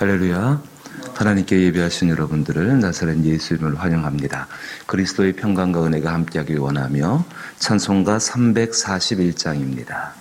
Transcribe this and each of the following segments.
할렐루야. 하나님께 예배하신 여러분들을 나사렛 예수 이름으로 환영합니다. 그리스도의 평강과 은혜가 함께하길 원하며 찬송가 341장입니다.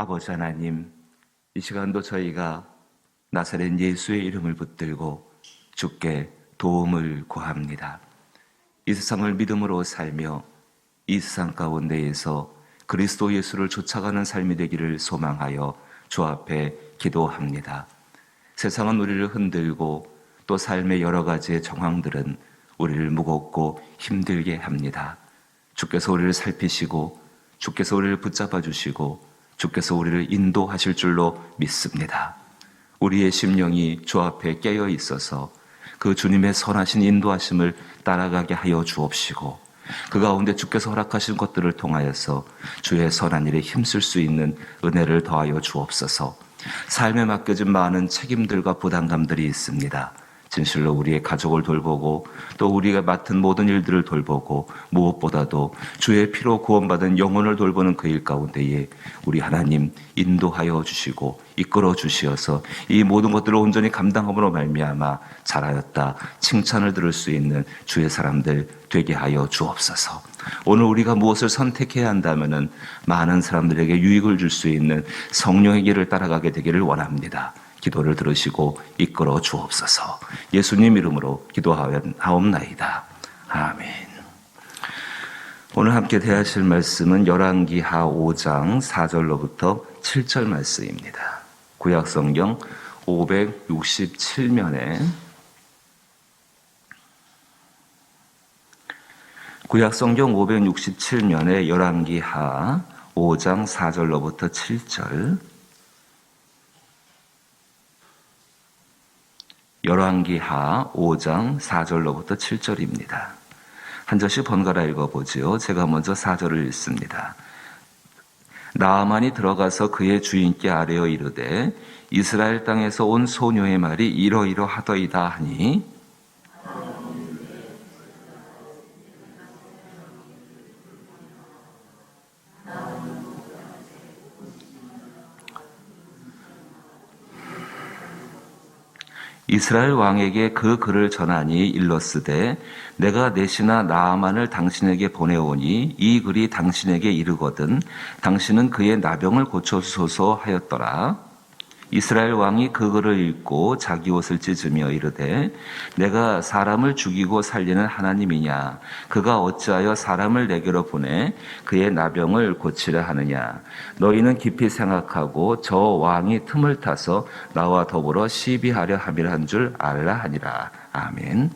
아버지 하나님, 이 시간도 저희가 나사렛 예수의 이름을 붙들고 주께 도움을 구합니다. 이 세상을 믿음으로 살며 이 세상 가운데에서 그리스도 예수를 쫓아가는 삶이 되기를 소망하여 주 앞에 기도합니다. 세상은 우리를 흔들고 또 삶의 여러 가지의 정황들은 우리를 무겁고 힘들게 합니다. 주께서 우리를 살피시고 주께서 우리를 붙잡아 주시고 주께서 우리를 인도하실 줄로 믿습니다. 우리의 심령이 주 앞에 깨어 있어서 그 주님의 선하신 인도하심을 따라가게 하여 주옵시고 그 가운데 주께서 허락하신 것들을 통하여서 주의 선한 일에 힘쓸 수 있는 은혜를 더하여 주옵소서. 삶에 맡겨진 많은 책임들과 부담감들이 있습니다. 진실로 우리의 가족을 돌보고 또 우리가 맡은 모든 일들을 돌보고 무엇보다도 주의 피로 구원받은 영혼을 돌보는 그 일 가운데에 우리 하나님 인도하여 주시고 이끌어 주시어서 이 모든 것들을 온전히 감당함으로 말미암아 잘하였다 칭찬을 들을 수 있는 주의 사람들 되게 하여 주옵소서. 오늘 우리가 무엇을 선택해야 한다면은 많은 사람들에게 유익을 줄 수 있는 성령의 길을 따라가게 되기를 원합니다. 기도를 들으시고 이끌어 주옵소서. 예수님 이름으로 기도하옵나이다. 아멘. 오늘 함께 대하실 말씀은 열왕기하 5장 4절로부터 7절 말씀입니다. 구약성경 567면에 구약성경 567면에 열왕기하 5장 4절로부터 7절, 열왕기하 5장 4절로부터 7절입니다. 한 절씩 번갈아 읽어보지요. 제가 먼저 4절을 읽습니다. 나아만이 들어가서 그의 주인께 아뢰어 이르되 이스라엘 땅에서 온 소녀의 말이 이러이러하더이다 하니 이스라엘 왕에게 그 글을 전하니 일러스되 내가 내 신하 나아만을 당신에게 보내오니 이 글이 당신에게 이르거든 당신은 그의 나병을 고쳐주소서 하였더라. 이스라엘 왕이 그 글을 읽고 자기 옷을 찢으며 이르되 내가 사람을 죽이고 살리는 하나님이냐 그가 어찌하여 사람을 내게로 보내 그의 나병을 고치려 하느냐 너희는 깊이 생각하고 저 왕이 틈을 타서 나와 더불어 시비하려 함이라 한 줄 알라 하니라. 아멘.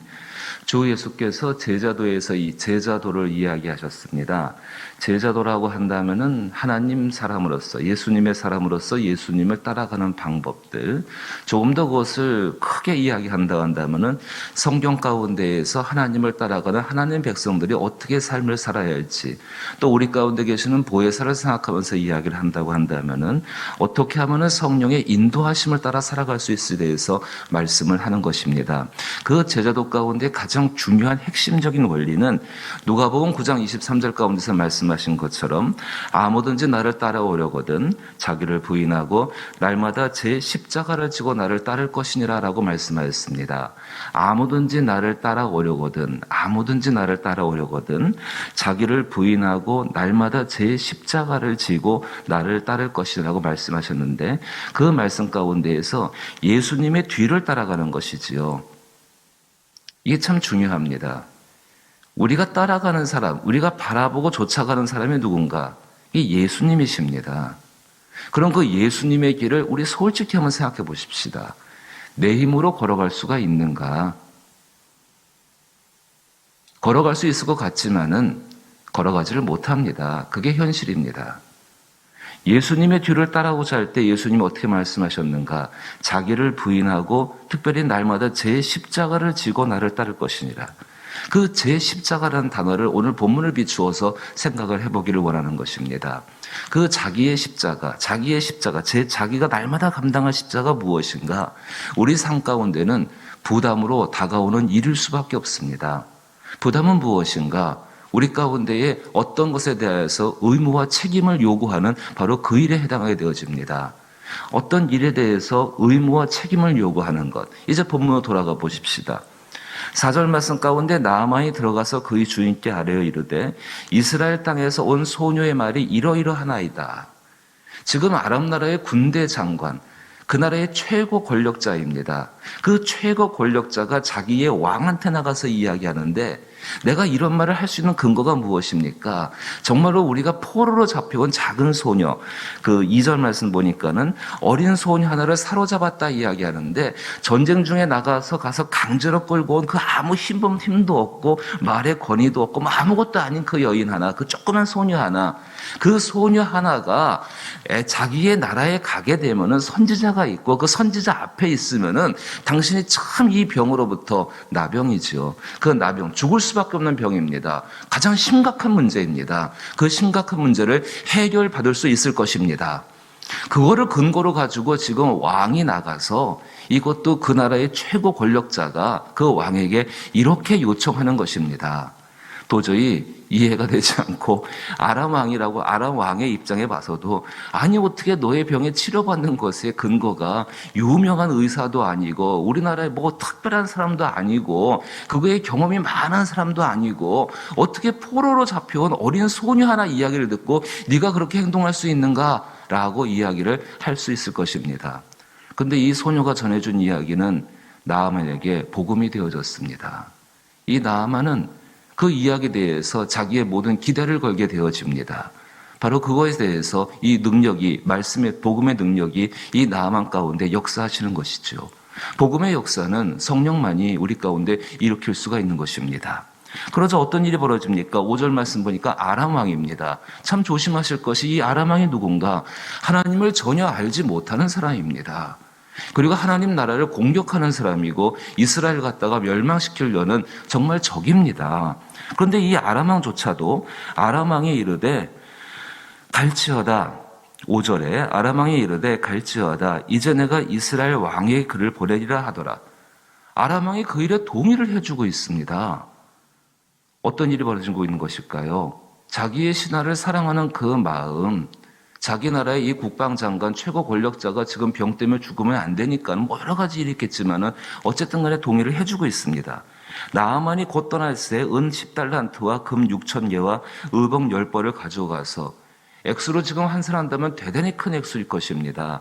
주 예수께서 제자도에서 이 제자도를 이야기하셨습니다. 제자도라고 한다면은 하나님 사람으로서 예수님의 사람으로서 예수님을 따라가는 방법들, 조금 더 그것을 크게 이야기한다 한다면은 성경 가운데에서 하나님을 따라가는 하나님 백성들이 어떻게 삶을 살아야 할지, 또 우리 가운데 계시는 보혜사를 생각하면서 이야기를 한다고 한다면은 어떻게 하면은 성령의 인도하심을 따라 살아갈 수 있을지에 대해서 말씀을 하는 것입니다. 그 제자도 가운데 가장 중요한 핵심적인 원리는 누가복음 9장 23절 가운데서 말씀하신 것처럼 아무든지 나를 따라오려거든 자기를 부인하고 날마다 제 십자가를 지고 나를 따를 것이니라 라고 말씀하셨습니다. 아무든지 나를 따라오려거든 자기를 부인하고 날마다 제 십자가를 지고 나를 따를 것이라고 말씀하셨는데 그 말씀 가운데에서 예수님의 뒤를 따라가는 것이지요. 이게 참 중요합니다. 우리가 따라가는 사람, 우리가 바라보고 쫓아가는 사람이 누군가? 이게 예수님이십니다. 그럼 그 예수님의 길을 우리 솔직히 한번 생각해 보십시다. 내 힘으로 걸어갈 수가 있는가? 걸어갈 수 있을 것 같지만은 걸어가지를 못합니다. 그게 현실입니다. 예수님의 뒤를 따라오자 할 때 예수님이 어떻게 말씀하셨는가? 자기를 부인하고 특별히 날마다 제 십자가를 지고 나를 따를 것이니라. 그 제 십자가라는 단어를 오늘 본문을 비추어서 생각을 해보기를 원하는 것입니다. 그 자기의 십자가, 자기가 날마다 감당할 십자가 무엇인가? 우리 삶 가운데는 부담으로 다가오는 일일 수밖에 없습니다. 부담은 무엇인가? 우리 가운데에 어떤 것에 대해서 의무와 책임을 요구하는 바로 그 일에 해당하게 되어집니다. 어떤 일에 대해서 의무와 책임을 요구하는 것. 이제 본문으로 돌아가 보십시다. 4절 말씀 가운데 나아만이 들어가서 그의 주인께 아뢰어 이르되 이스라엘 땅에서 온 소녀의 말이 이러이러하나이다. 지금 아람 나라의 군대 장관, 그 나라의 최고 권력자입니다. 그 최고 권력자가 자기의 왕한테 나가서 이야기하는데 내가 이런 말을 할 수 있는 근거가 무엇입니까? 정말로 우리가 포로로 잡혀온 작은 소녀, 그 2절 말씀 보니까는 어린 소녀 하나를 사로잡았다 이야기하는데 전쟁 중에 가서 강제로 끌고 온 그 아무 힘도 없고 말의 권위도 없고 아무것도 아닌 그 여인 하나, 그 조그만 소녀 하나, 그 소녀 하나가 자기의 나라에 가게 되면은 선지자가 있고 그 선지자 앞에 있으면은 당신이 참 이 병으로부터 나병이지요. 그 나병, 죽을 수밖에 없는 병입니다. 가장 심각한 문제입니다. 그 심각한 문제를 해결받을 수 있을 것입니다. 그거를 근거로 가지고 지금 왕이 나가서 이것도 그 나라의 최고 권력자가 그 왕에게 이렇게 요청하는 것입니다. 도저히 이해가 되지 않고 아람 왕의 입장에 봐서도 아니 어떻게 너의 병에 치료받는 것의 근거가 유명한 의사도 아니고 우리나라에 뭐 특별한 사람도 아니고 그거에 경험이 많은 사람도 아니고 어떻게 포로로 잡혀온 어린 소녀 하나 이야기를 듣고 네가 그렇게 행동할 수 있는가라고 이야기를 할 수 있을 것입니다. 그런데 이 소녀가 전해준 이야기는 나아만에게 복음이 되어졌습니다. 이 나아만은 그 이야기에 대해서 자기의 모든 기대를 걸게 되어집니다. 바로 그거에 대해서 이 능력이, 복음의 능력이 이 나아만 가운데 역사하시는 것이죠. 복음의 역사는 성령만이 우리 가운데 일으킬 수가 있는 것입니다. 그러자 어떤 일이 벌어집니까? 5절 말씀 보니까 아람 왕입니다. 참 조심하실 것이 이 아람 왕이 누군가? 하나님을 전혀 알지 못하는 사람입니다. 그리고 하나님 나라를 공격하는 사람이고 이스라엘 갖다가 멸망시키려는 정말 적입니다. 그런데 이 아람 왕조차도 아람 왕이 이르되 갈지어다. 5절에 아람 왕이 이르되 갈지어다. 이제 내가 이스라엘 왕의 글을 보내리라 하더라. 아람 왕이 그 일에 동의를 해주고 있습니다. 어떤 일이 벌어지고 있는 것일까요? 자기의 신하를 사랑하는 그 마음, 자기 나라의 이 국방장관 최고 권력자가 지금 병 때문에 죽으면 안 되니까 뭐 여러 가지 일이 있겠지만은 어쨌든 간에 동의를 해주고 있습니다. 나아만이 곧 떠날 새 은 10달란트와 금 6,000개와 의복 10벌을 가져가서 액수로 지금 환산한다면 대단히 큰 액수일 것입니다.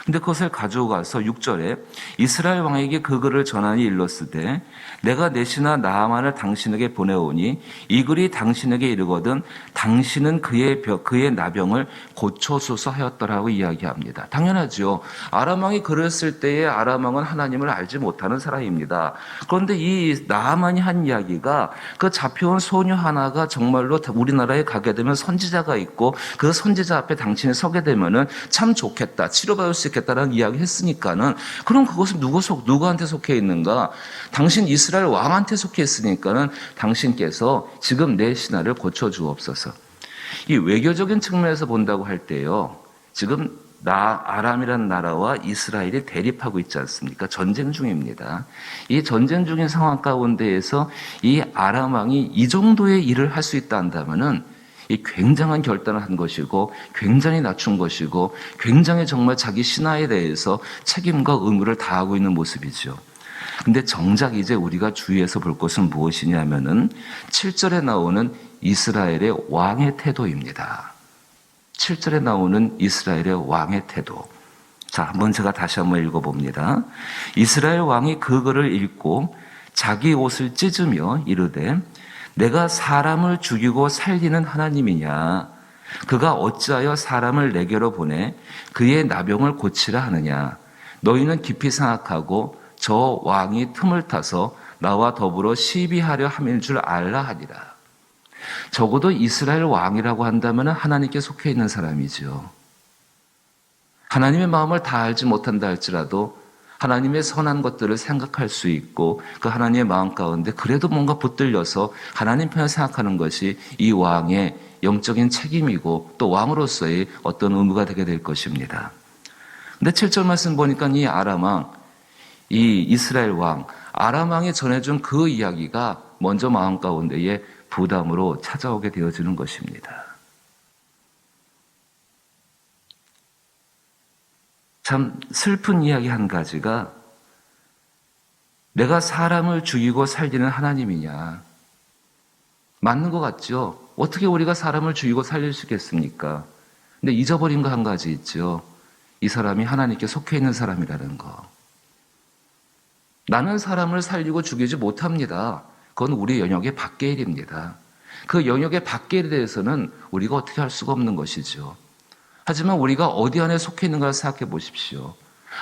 근데 그것을 가져가서 6절에 이스라엘 왕에게 그 글을 전하니 일렀으되 내가 내 신하 나아만을 당신에게 보내오니 이 글이 당신에게 이르거든 당신은 그의 나병을 고쳐소서 하였더라고 이야기합니다. 당연하죠. 아람 왕이 글을 쓸 때에 아람 왕은 하나님을 알지 못하는 사람입니다. 그런데 이 나아만이 한 이야기가 그 잡혀온 소녀 하나가 정말로 우리나라에 가게 되면 선지자가 있고 그 선지자 앞에 당신이 서게 되면은 참 좋겠다, 치료받을 수 있겠다라는 이야기 했으니까는 그럼 그것은 누구한테 속해 있는가? 당신 이스라엘 왕한테 속해 있으니까는 당신께서 지금 내 신하를 고쳐주옵소서. 이 외교적인 측면에서 본다고 할 때요, 지금 아람이라는 나라와 이스라엘이 대립하고 있지 않습니까? 전쟁 중입니다. 이 전쟁 중인 상황 가운데에서 이 아람 왕이 이 정도의 일을 할 수 있다 한다면은 이 굉장한 결단을 한 것이고 굉장히 낮춘 것이고 굉장히 정말 자기 신하에 대해서 책임과 의무를 다하고 있는 모습이죠. 근데 정작 이제 우리가 주의해서 볼 것은 무엇이냐면은 7절에 나오는 이스라엘의 왕의 태도입니다. 7절에 나오는 이스라엘의 왕의 태도. 자, 한번 제가 다시 한번 읽어봅니다. 이스라엘 왕이 그 글을 읽고 자기 옷을 찢으며 이르되 내가 사람을 죽이고 살리는 하나님이냐? 그가 어찌하여 사람을 내게로 보내 그의 나병을 고치라 하느냐? 너희는 깊이 생각하고 저 왕이 틈을 타서 나와 더불어 시비하려 함인 줄 알라 하니라. 적어도 이스라엘 왕이라고 한다면 하나님께 속해 있는 사람이죠. 하나님의 마음을 다 알지 못한다 할지라도 하나님의 선한 것들을 생각할 수 있고 그 하나님의 마음 가운데 그래도 뭔가 붙들려서 하나님 편을 생각하는 것이 이 왕의 영적인 책임이고 또 왕으로서의 어떤 의무가 되게 될 것입니다. 근데 7절 말씀 보니까 이 아람 왕, 이 이스라엘 왕, 아람 왕이 전해준 그 이야기가 먼저 마음 가운데에 부담으로 찾아오게 되어지는 것입니다. 참 슬픈 이야기 한 가지가 내가 사람을 죽이고 살리는 하나님이냐. 맞는 것 같죠? 어떻게 우리가 사람을 죽이고 살릴 수 있겠습니까? 근데 잊어버린 거 한 가지 있죠. 이 사람이 하나님께 속해 있는 사람이라는 거. 나는 사람을 살리고 죽이지 못합니다. 그건 우리 영역의 밖의 일입니다. 그 영역의 밖의 일에 대해서는 우리가 어떻게 할 수가 없는 것이죠. 하지만 우리가 어디 안에 속해 있는가 생각해 보십시오.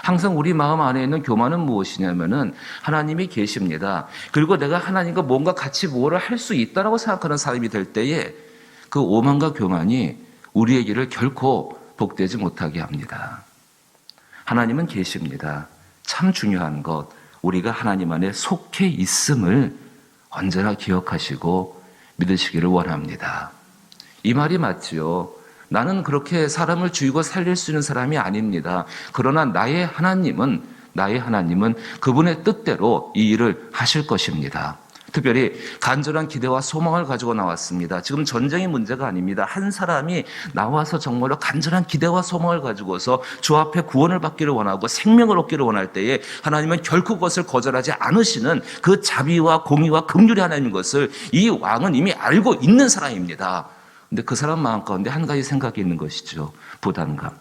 항상 우리 마음 안에 있는 교만은 무엇이냐면은 하나님이 계십니다. 그리고 내가 하나님과 뭔가 같이 뭐를 할 수 있다라고 생각하는 사람이 될 때에 그 오만과 교만이 우리의 길을 결코 복되지 못하게 합니다. 하나님은 계십니다. 참 중요한 것, 우리가 하나님 안에 속해 있음을 언제나 기억하시고 믿으시기를 원합니다. 이 말이 맞지요. 나는 그렇게 사람을 죽이고 살릴 수 있는 사람이 아닙니다. 그러나 나의 하나님은 그분의 뜻대로 이 일을 하실 것입니다. 특별히 간절한 기대와 소망을 가지고 나왔습니다. 지금 전쟁이 문제가 아닙니다. 한 사람이 나와서 정말로 간절한 기대와 소망을 가지고서 주 앞에 구원을 받기를 원하고 생명을 얻기를 원할 때에 하나님은 결코 그것을 거절하지 않으시는 그 자비와 공의와 긍휼의 하나님인 것을 이 왕은 이미 알고 있는 사람입니다. 근데 그 사람 마음 가운데 한 가지 생각이 있는 것이죠. 부담감.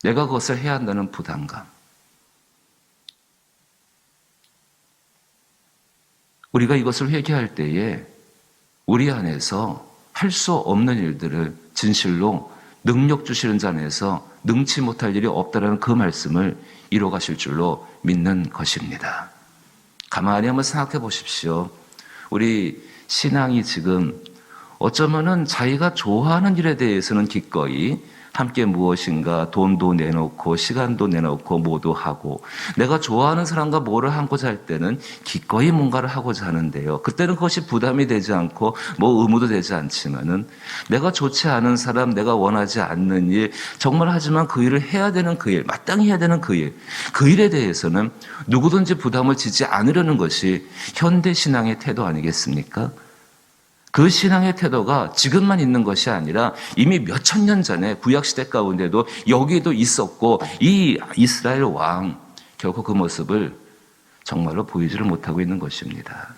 내가 그것을 해야 한다는 부담감. 우리가 이것을 회개할 때에 우리 안에서 할 수 없는 일들을 진실로 능력 주시는 자 안에서 능치 못할 일이 없다라는 그 말씀을 이뤄가실 줄로 믿는 것입니다. 가만히 한번 생각해 보십시오. 우리 신앙이 지금 어쩌면은 자기가 좋아하는 일에 대해서는 기꺼이 함께 무엇인가 돈도 내놓고 시간도 내놓고 모두 하고 내가 좋아하는 사람과 뭐를 하고자 할 때는 기꺼이 뭔가를 하고자 하는데요. 그때는 그것이 부담이 되지 않고 뭐 의무도 되지 않지만은 내가 좋지 않은 사람, 내가 원하지 않는 일, 정말 하지만 그 일을 해야 되는 그 일, 마땅히 해야 되는 그 일에 대해서는 누구든지 부담을 지지 않으려는 것이 현대 신앙의 태도 아니겠습니까? 그 신앙의 태도가 지금만 있는 것이 아니라 이미 몇천 년 전에 구약시대 가운데도 여기도 있었고, 이 이스라엘 왕 결코 그 모습을 정말로 보이지를 못하고 있는 것입니다.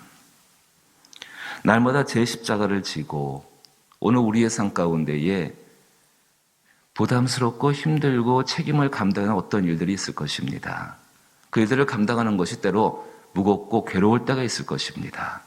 날마다 제 십자가를 지고 오늘 우리의 삶 가운데에 부담스럽고 힘들고 책임을 감당하는 어떤 일들이 있을 것입니다. 그 일들을 감당하는 것이 때로 무겁고 괴로울 때가 있을 것입니다.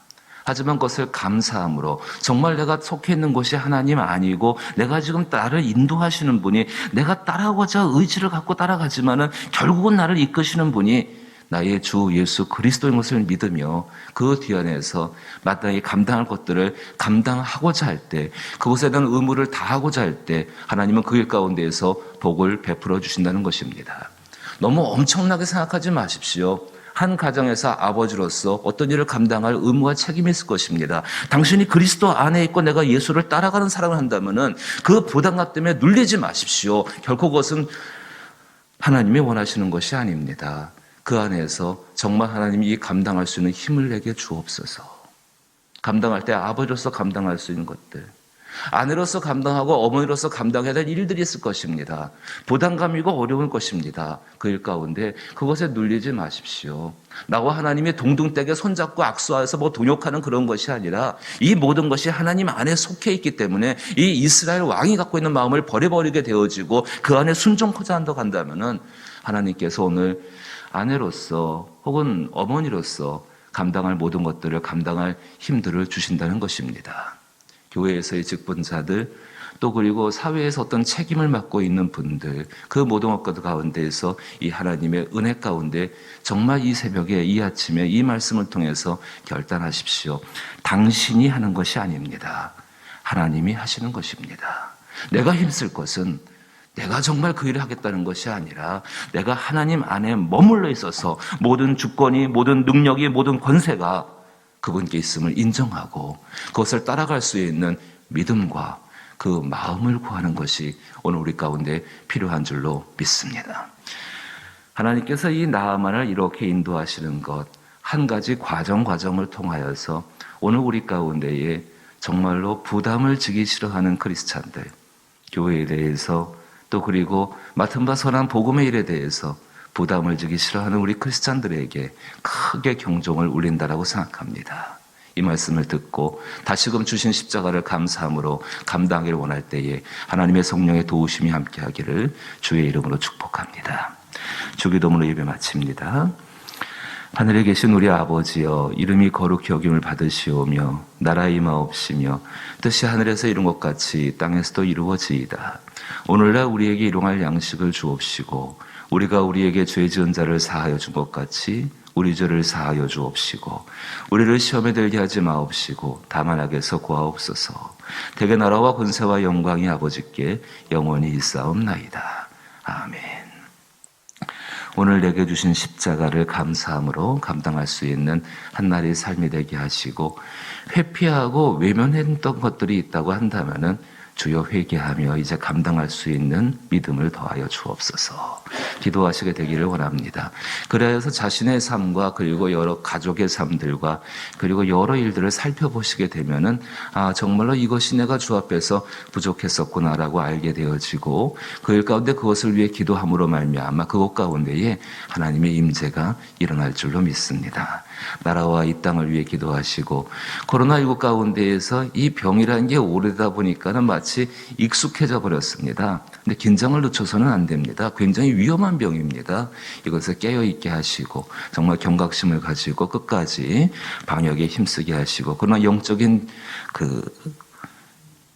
하지만 그것을 감사함으로, 정말 내가 속해 있는 곳이 하나님 아니고 내가 지금 나를 인도하시는 분이, 내가 따라가고자 의지를 갖고 따라가지만은 결국은 나를 이끄시는 분이 나의 주 예수 그리스도인 것을 믿으며 그 뒤 안에서 마땅히 감당할 것들을 감당하고자 할 때, 그것에 대한 의무를 다하고자 할 때 하나님은 그 일 가운데에서 복을 베풀어 주신다는 것입니다. 너무 엄청나게 생각하지 마십시오. 한 가정에서 아버지로서 어떤 일을 감당할 의무와 책임이 있을 것입니다. 당신이 그리스도 안에 있고 내가 예수를 따라가는 사랑을 한다면은 그 부담감 때문에 눌리지 마십시오. 결코 그것은 하나님이 원하시는 것이 아닙니다. 그 안에서 정말 하나님이 이 감당할 수 있는 힘을 내게 주옵소서. 감당할 때 아버지로서 감당할 수 있는 것들, 아내로서 감당하고 어머니로서 감당해야 될 일들이 있을 것입니다. 부담감이고 어려울 것입니다. 그 일 가운데 그것에 눌리지 마십시오. 나와 하나님이 동등되게 손잡고 악수하여서 동역하는 그런 것이 아니라 이 모든 것이 하나님 안에 속해 있기 때문에 이 이스라엘 왕이 갖고 있는 마음을 버려버리게 되어지고 그 안에 순종하자 한다면은 하나님께서 오늘 아내로서 혹은 어머니로서 감당할 모든 것들을 감당할 힘들을 주신다는 것입니다. 교회에서의 직분자들, 또 그리고 사회에서 어떤 책임을 맡고 있는 분들, 그 모든 것들 가운데에서 이 하나님의 은혜 가운데 정말 이 새벽에, 이 아침에 이 말씀을 통해서 결단하십시오. 당신이 하는 것이 아닙니다. 하나님이 하시는 것입니다. 내가 힘쓸 것은 내가 정말 그 일을 하겠다는 것이 아니라 내가 하나님 안에 머물러 있어서 모든 주권이, 모든 능력이, 모든 권세가 그분께 있음을 인정하고 그것을 따라갈 수 있는 믿음과 그 마음을 구하는 것이 오늘 우리 가운데 필요한 줄로 믿습니다. 하나님께서 이 나아만을 이렇게 인도하시는 것, 한 가지 과정을 통하여서 오늘 우리 가운데에 정말로 부담을 지기 싫어하는 크리스찬들, 교회에 대해서 또 그리고 맡은 바 선한 복음의 일에 대해서 부담을 지기 싫어하는 우리 크리스찬들에게 크게 경종을 울린다라고 생각합니다. 이 말씀을 듣고 다시금 주신 십자가를 감사함으로 감당하기를 원할 때에 하나님의 성령의 도우심이 함께하기를 주의 이름으로 축복합니다. 주기도문으로 예배 마칩니다. 하늘에 계신 우리 아버지여, 이름이 거룩히 여김을 받으시오며 나라 임하옵시며 뜻이 하늘에서 이룬 것 같이 땅에서도 이루어지이다. 오늘날 우리에게 일용할 양식을 주옵시고 우리가 우리에게 죄 지은 자를 사하여 준 것 같이 우리 죄를 사하여 주옵시고 우리를 시험에 들게 하지 마옵시고 다만 악에서 구하옵소서. 대개 나라와 권세와 영광이 아버지께 영원히 있사옵나이다. 아멘. 오늘 내게 주신 십자가를 감사함으로 감당할 수 있는 한날의 삶이 되게 하시고, 회피하고 외면했던 것들이 있다고 한다면은 주여 회개하며 이제 감당할 수 있는 믿음을 더하여 주옵소서. 기도하시게 되기를 원합니다. 그래서 자신의 삶과 그리고 여러 가족의 삶들과 그리고 여러 일들을 살펴보시게 되면은 정말로 이것이 내가 주 앞에서 부족했었구나라고 알게 되어지고 그 일 가운데 그것을 위해 기도함으로 말미암아 그것 가운데에 하나님의 임재가 일어날 줄로 믿습니다. 나라와 이 땅을 위해 기도하시고 코로나19 가운데에서 이 병이라는 게 오래다 보니까는 마치 익숙해져 버렸습니다. 근데 긴장을 늦춰서는 안 됩니다. 굉장히 위험한 병입니다. 이것을 깨어있게 하시고 정말 경각심을 가지고 끝까지 방역에 힘쓰게 하시고, 그러나 영적인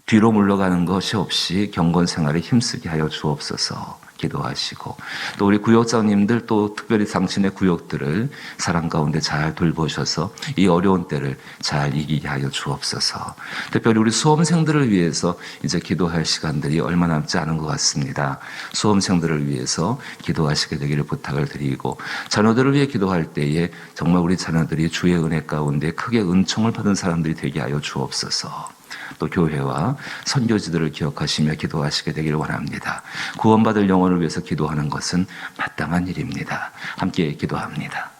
뒤로 물러가는 것이 없이 경건 생활에 힘쓰게 하여 주옵소서. 기도하시고 또 우리 구역장님들 또 특별히 당신의 구역들을 사랑 가운데 잘 돌보셔서 이 어려운 때를 잘 이기게 하여 주옵소서. 특별히 우리 수험생들을 위해서 이제 기도할 시간들이 얼마 남지 않은 것 같습니다. 수험생들을 위해서 기도하시게 되기를 부탁을 드리고, 자녀들을 위해 기도할 때에 정말 우리 자녀들이 주의 은혜 가운데 크게 은총을 받은 사람들이 되게 하여 주옵소서. 또 교회와 선교지들을 기억하시며 기도하시게 되기를 원합니다. 구원받을 영혼을 위해서 기도하는 것은 마땅한 일입니다. 함께 기도합니다.